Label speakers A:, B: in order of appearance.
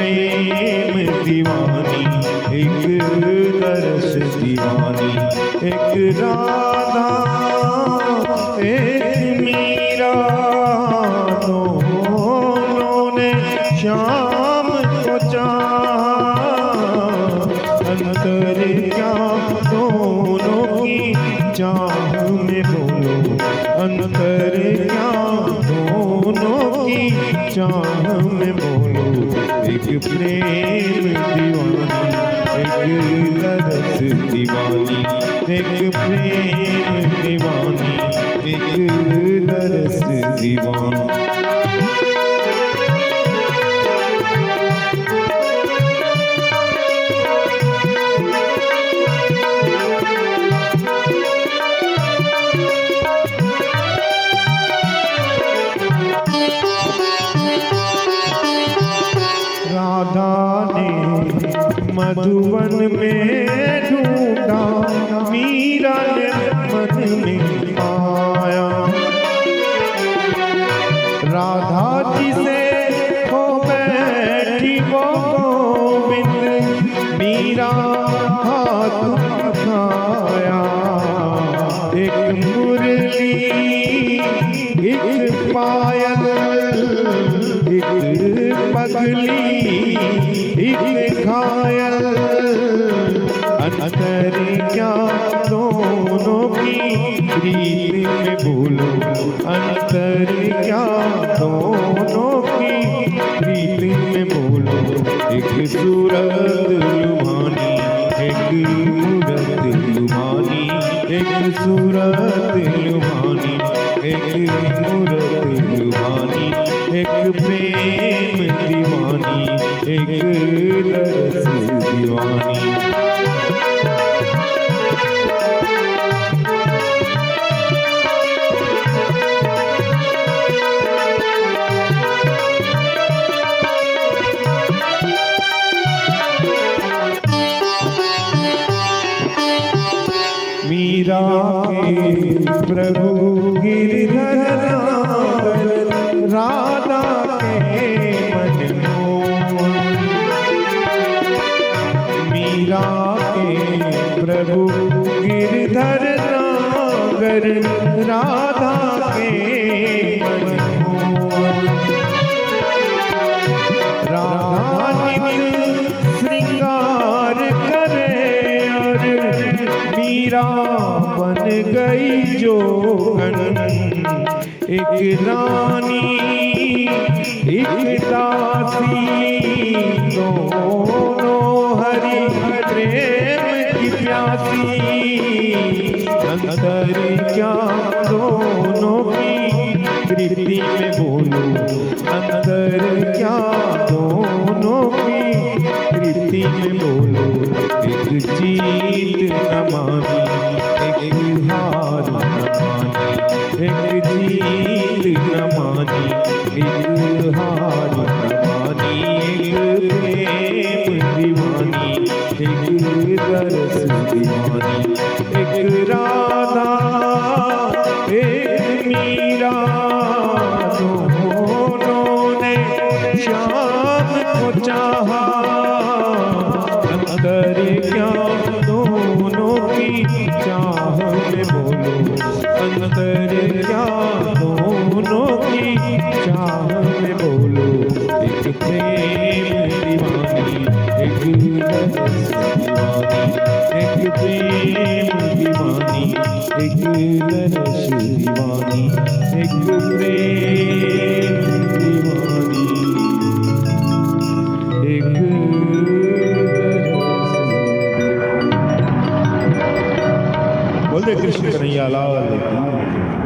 A: प्रेम दीवानी, एक तरस दीवानी, एक राधा एक मीरा, दोनों ने श्याम को चाहा। अंतर क्या दोनों की चाह में बोलो, अंतर क्या दोनों की चाह में बोलो। एक प्रेम दीवानी, एक तरस दीवानी, एक प्रेम दीवानी, एक तरस दीवानी। राधा ने मधुवन में ढूंढा, मीरा ने मन में पाया। राधा जी से हो बैठी वो गोविंद, मीरा हाथ उठाया। एक मुरली एक पायल, एक पगली एक घायल, अंतर क्या दोनों की प्रीत में बोलो, अंतर क्या दोनों की प्रीत में बोलो। एक सूरत लुभानी, एक मूरत लुभानी, एक सूरत लुभानी, एक मूरत लुभानी, एक प्रेम दीवानी, एक तरस दीवानी। मीरा के प्रभु गिरधर राधा के मनमोहन। मीरा के प्रभु गिरधर नागर, राधा के मनमोहन। राधा नित श्रृंगार करे और मीरा बन गई जोगन। एक रानी एक दासी, दोनों हरि प्रेम की प्यासी। अंतर क्या दोनों की प्रीति में बोलो, अंतर क्या दोनों की प्रीति में बोलो। एक जीत न मानी, एक हार न मानी, एक जीत न मानी, एक हार न मानी। एक प्रेम दीवानी, एक तरस दीवानी, एक राधा एक मीरा, दोनों ने श्याम को चाहा। अंतर क्या दोनों की चाह में बोलो, अंतर क्या दोनों की चाह में बोलो। एक प्रेम दीवानी, एक तरस दीवानी, एक प्रेम दीवानी, एक तरस दीवानी, एक प्रेम दीवानी, एक बोल दे कृष्ण कन्हैया लाल की।